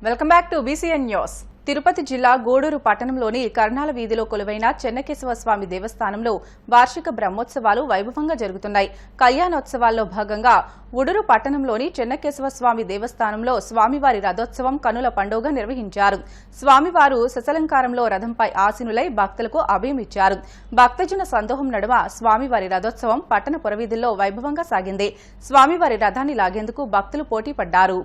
Welcome back to BCN news. Tirupati జిల్లా గూడూరు పట్టణంలోని కర్ణాల వీధిలో కొలువైన చెన్నకేశవ స్వామి దేవస్థానంలో వార్షిక బ్రహ్మోత్సవాలు వైభవంగా జరుగుతున్నాయి. కళ్యాణోత్సవాల్లో భాగంగా గూడూరు పట్టణంలోని చెన్నకేశవ స్వామి దేవస్థానంలో స్వామివారి రథోత్సవం కనుల పండుగ నిర్వహించారు. స్వామివారు ససలంకారంలో రథంపై ఆసీనులై భక్తులకు అభయమిచ్చారు. భక్తజన సందోహం నడుమ స్వామివారి రథోత్సవం పట్టణ పురవీధుల్లో వైభవంగా సాగింది. స్వామివారి రథాన్ని లాగేందుకు భక్తులు పోటీ పడ్డారు.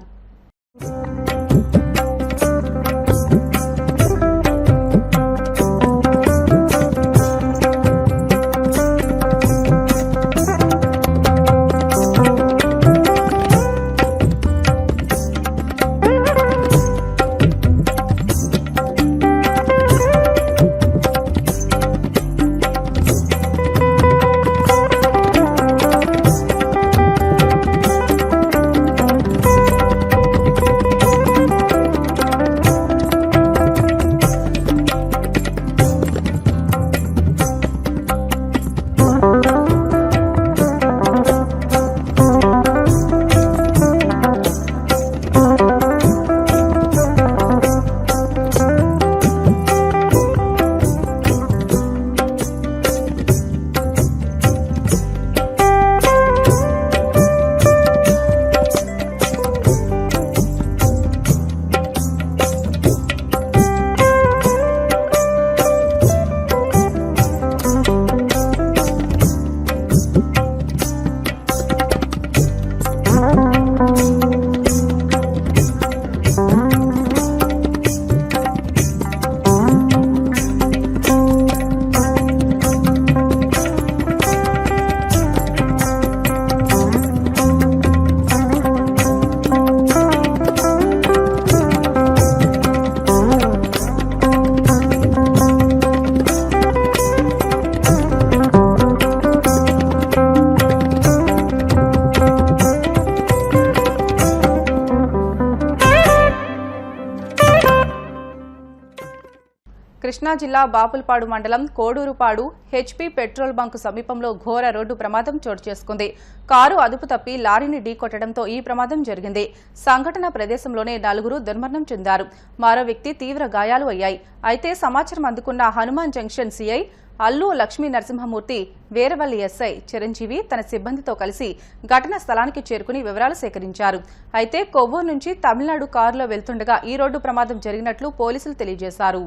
కృష్ణా జిల్లా బాపులపాడు మండలం కోడూరుపాడు హెచ్పీ పెట్రోల్ బంక్ సమీపంలో ఘోర రోడ్డు ప్రమాదం చోటు చేసుకుంది. కారు అదుపు తప్పి లారీని ఢీకొట్టడంతో ఈ ప్రమాదం జరిగింది. సంఘటన ప్రదేశంలోనే 4 దుర్మరణం చెందారు. మరో వ్యక్తి తీవ్ర గాయాలు అయ్యాయి. అయితే సమాచారం అందుకున్న Hanuman junction CI Allu Lakshmi Narasimhamurthy, Veravalli SI Chiranjeevi తన సిబ్బందితో కలిసి ఘటనా స్థలానికి చేరుకుని వివరాలు సేకరించారు. అయితే కొవ్వూరు నుంచి తమిళనాడు కారులో వెళ్తుండగా ఈ రోడ్డు ప్రమాదం జరిగినట్లు పోలీసులు తెలియజేశారు.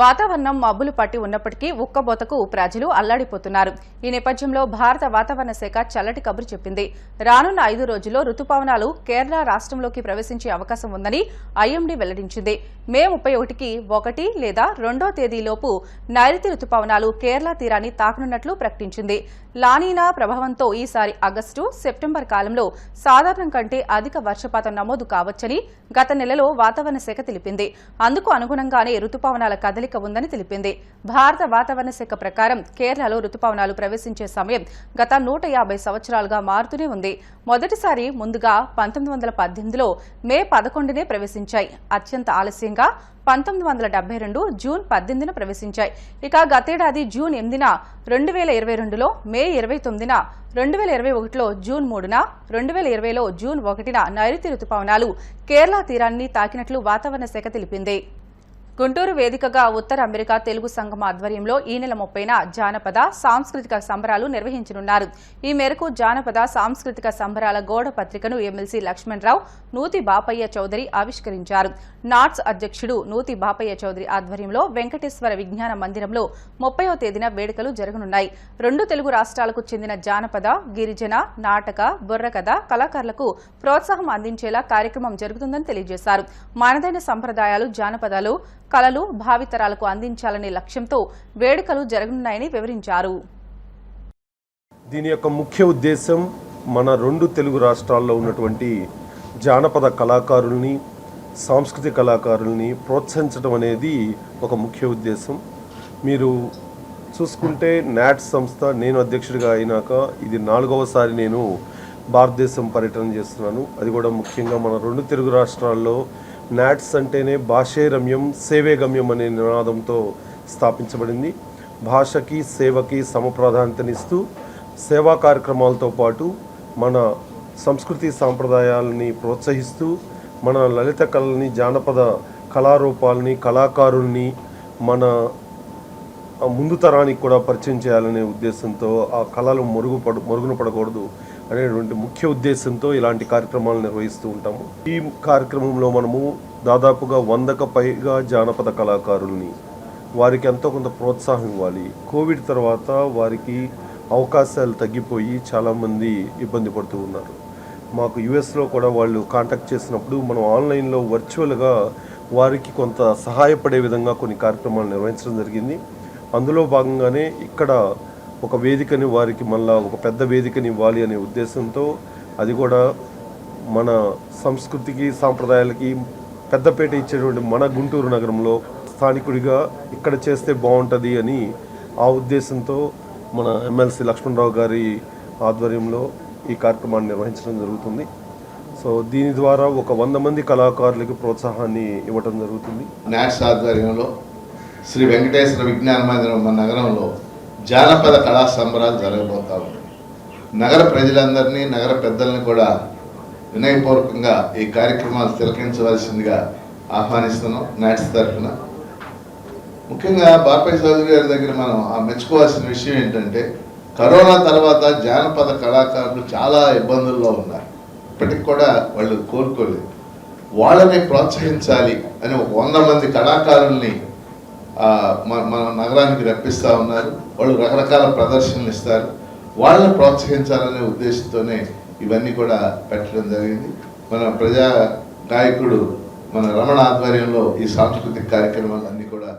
వాతావరణం మబ్బులు పట్టి ఉన్నప్పటికీ ఉక్కబోతకు ప్రజలు అల్లాడిపోతున్నారు. ఈ నేపథ్యంలో భారత వాతావరణ శాఖ చల్లటి కబురు చెప్పింది. రానున్న 5 రోజుల్లో రుతుపవనాలు కేరళ రాష్ట్రంలోకి ప్రవేశించే అవకాశం ఉందని ఐఎండీ వెల్లడించింది. మే 31కి 1 లేదా 2వ తేదీలోపు నైరుతి రుతుపవనాలు కేరళ తీరాన్ని తాకనున్నట్లు ప్రకటించింది. లానీనా ప్రభావంతో ఈసారి ఆగస్టు, సెప్టెంబర్ కాలంలో సాధారణం కంటే అధిక వర్షపాతం నమోదు కావచ్చని గత నెలలో వాతావరణ శాఖ తెలిపింది. అందుకు అనుగుణంగానే రుతుపవనాల కదలిక ఉందని తెలిపింది. భారత వాతావరణ శాఖ ప్రకారం కేరళలో రుతుపవనాలు ప్రవేశించే సమయం గత 150 సంవత్సరాలుగా మారుతూనే ఉంది. మొదటిసారి ముందుగా 1918లో మే 11నే ప్రవేశించాయి. అత్యంత ఆలస్యంగా 1972 జూన్ 18న ప్రవేశించాయి. ఇక గతేడాది జూన్ 8న, 2022లో మే 29న, 2021లో జూన్ 3న, 2020లో జూన్ 1న నైరుతి రుతుపవనాలు కేరళ తీరాన్ని తాకినట్లు వాతావరణ శాఖ తెలిపింది. గుంటూరు వేదికగా ఉత్తర అమెరికా తెలుగు సంఘం ఆధ్వర్యంలో ఈ నెల 30న జానపద సాంస్కృతిక సంబరాలు నిర్వహించనున్నారు. ఈ మేరకు జానపద సాంస్కృతిక సంబరాల గోడ పత్రికను ఎమ్మెల్సీ లక్ష్మణరావు నూతి బాపయ్య చౌదరి ఆవిష్కరించారు. నాట్స్ అధ్యక్షుడు నూతి బాపయ్య చౌదరి ఆధ్వర్యంలో వెంకటేశ్వర విజ్ఞాన మందిరంలో 30వ తేదీన వేడుకలు జరగనున్నాయి. 2 తెలుగు రాష్ట్రాలకు చెందిన జానపద, గిరిజన, నాటక, బుర్రకథ కళాకారులకు ప్రోత్సాహం అందించేలా కార్యక్రమం జరుగుతుందని తెలియజేశారు. మనదైన సంప్రదాయాలు, జానపదాలు, కళలు భావితరాలకు అందించాలనే లక్ష్యంతో వేడుకలు జరగనున్నాయని వివరించారు. దీని యొక్క ముఖ్య ఉద్దేశం మన 2 తెలుగు రాష్ట్రాల్లో ఉన్నటువంటి జానపద కళాకారుల్ని, సాంస్కృతిక కళాకారుల్ని ప్రోత్సహించడం అనేది ఒక ముఖ్య ఉద్దేశం. మీరు చూసుకుంటే నాట్ సంస్థ నేను అధ్యక్షుడిగా అయినాక ఇది 4వసారి నేను భారతదేశం పర్యటన చేస్తున్నాను. అది కూడా ముఖ్యంగా మన 2 తెలుగు రాష్ట్రాల్లో నాట్స్ అంటేనే భాషే రమ్యం సేవే గమ్యం అనే నినాదంతో స్థాపించబడింది. భాషకి సేవకి సమప్రాధాన్యతనిస్తూ సేవా కార్యక్రమాలతో పాటు మన సంస్కృతి సాంప్రదాయాలని ప్రోత్సహిస్తూ మన లలిత కళని, జానపద కళారూపాలని, కళాకారుల్ని మన ముందు తరానికి కూడా పరిచయం చేయాలనే ఉద్దేశంతో, ఆ కళలు మరుగున పడకూడదు అనేటువంటి ముఖ్య ఉద్దేశంతో ఇలాంటి కార్యక్రమాలు నిర్వహిస్తూ ఉంటాము. ఈ కార్యక్రమంలో మనము దాదాపుగా 100కు పైగా జానపద కళాకారుల్ని, వారికి ఎంతో కొంత ప్రోత్సాహం ఇవ్వాలి. కోవిడ్ తర్వాత వారికి అవకాశాలు తగ్గిపోయి చాలామంది ఇబ్బంది పడుతూ ఉన్నారు. మాకు యుఎస్లో కూడా వాళ్ళు కాంటాక్ట్ చేసినప్పుడు మనం ఆన్లైన్లో వర్చువల్గా వారికి కొంత సహాయపడే విధంగా కొన్ని కార్యక్రమాలు నిర్వహించడం జరిగింది. అందులో భాగంగానే ఇక్కడ ఒక వేదికని, వారికి మళ్ళా ఒక పెద్ద వేదికని ఇవ్వాలి అనే ఉద్దేశంతో, అది కూడా మన సంస్కృతికి, సాంప్రదాయాలకి పెద్దపేట ఇచ్చేటువంటి మన గుంటూరు నగరంలో స్థానికుడిగా ఇక్కడ చేస్తే బాగుంటుంది అని ఆ ఉద్దేశంతో మన ఎమ్మెల్సీ లక్ష్మణరావు గారి ఆధ్వర్యంలో ఈ కార్యక్రమాన్ని నిర్వహించడం జరుగుతుంది. సో దీని ద్వారా ఒక 100 మంది కళాకారులకు ప్రోత్సాహాన్ని ఇవ్వటం జరుగుతుంది. నాట్స్ ఆధ్వర్యంలో శ్రీ వెంకటేశ్వర విజ్ఞాన మందిరం మన నగరంలో జానపద కళా సంబరాలు జరగబోతా ఉన్నాయి. నగర ప్రజలందరినీ, నగర పెద్దల్ని కూడా వినయపూర్వకంగా ఈ కార్యక్రమాలు తిలకించవలసిందిగా ఆహ్వానిస్తున్నాం. నాట్స్ తరఫున ముఖ్యంగా బాపయ్య చౌదరి గారి దగ్గర మనం మెచ్చుకోవాల్సిన విషయం ఏంటంటే, కరోనా తర్వాత జానపద కళాకారులు చాలా ఇబ్బందుల్లో ఉన్నారు. ఇప్పటికి కూడా వాళ్ళు కోరుకోలేదు. వాళ్ళని ప్రోత్సహించాలి అని 100 మంది కళాకారుల్ని మన నగరానికి రప్పిస్తూ ఉన్నారు. వాళ్ళు రకరకాల ప్రదర్శనలు ఇస్తారు. వాళ్ళని ప్రోత్సహించాలనే ఉద్దేశంతోనే ఇవన్నీ కూడా పెట్టడం జరిగింది. మన ప్రజా గాయకుడు మన రమణ ఆధ్వర్యంలో ఈ సాంస్కృతిక కార్యక్రమాలన్నీ కూడా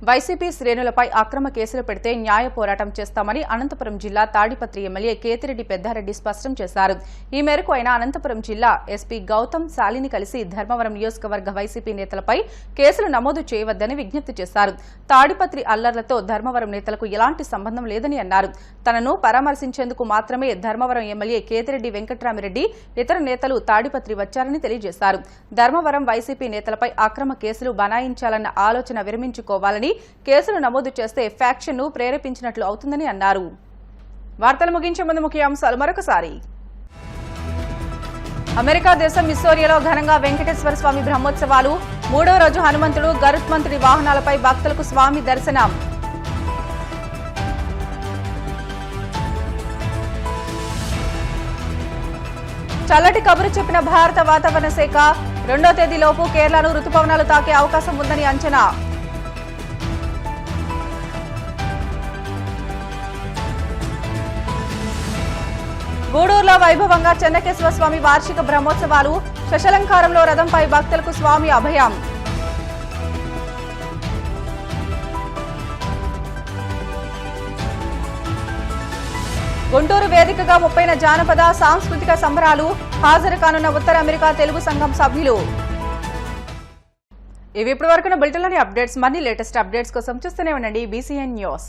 వైసీపీ శ్రేణులపై అక్రమ కేసులు పెడితే న్యాయ పోరాటం చేస్తామని అనంతపురం జిల్లా తాడిపత్రి ఎమ్మెల్యే కేతిరెడ్డి పెద్దారెడ్డి స్పష్టం చేశారు. ఈ మేరకు ఆయన అనంతపురం జిల్లా ఎస్పీ గౌతమ్ శాలిని కలిసి ధర్మవరం నియోజకవర్గ వైసీపీ నేతలపై కేసులు నమోదు చేయవద్దని విజ్ఞప్తి చేశారు. తాడిపత్రి అల్లర్లతో ధర్మవరం నేతలకు ఎలాంటి సంబంధం లేదని అన్నారు. తనను పరామర్శించేందుకు మాత్రమే ధర్మవరం ఎమ్మెల్యే కేతిరెడ్డి వెంకట్రామిరెడ్డి ఇతర నేతలు తాడిపత్రి వచ్చారని తెలియజేశారు. ధర్మవరం వైసీపీ నేతలపై అక్రమ కేసులు బనాయించాలన్న ఆలోచన విరమించుకోవాలని, కేసులు నమోదు చేస్తే ఫ్యాక్షన్ ను ప్రేరేపించినట్లు అవుతుందని అన్నారు. వార్తలు ముగించే ముందు ముఖ్యాంశాలు మరొకసారి. అమెరికా దేశం మిస్సోరియాలో ఘనంగా వెంకటేశ్వర స్వామి బ్రహ్మోత్సవాలు. 3వ రోజు హనుమంతుడు, గరుత్మంతుడి వాహనాలపై భక్తులకు స్వామి దర్శనం. చల్లటి కబురు చెప్పిన భారత వాతావరణ శాఖ 2వ తేదీలోపు కేరళను రుతుపవనాలు తాకే అవకాశం ఉందని అంచనా. గూడూరులో వైభవంగా చెన్నకేశ్వర స్వామి వార్షిక బ్రహ్మోత్సవాలు. శశలంకారంలో రథంపై భక్తులకు స్వామి అభయం. గుంటూరు వేదికగా 30న జానపద సాంస్కృతిక సంబరాలు. హాజరు కానున్న ఉత్తర అమెరికా తెలుగు సంఘం సభ్యులు. ఇవి ఇప్పటి వరకున్న బులెటిన్లోని అప్డేట్స్. మరిన్ని లేటెస్ట్ అప్డేట్స్ కోసం చూస్తూనే ఉండండి BCN న్యూస్.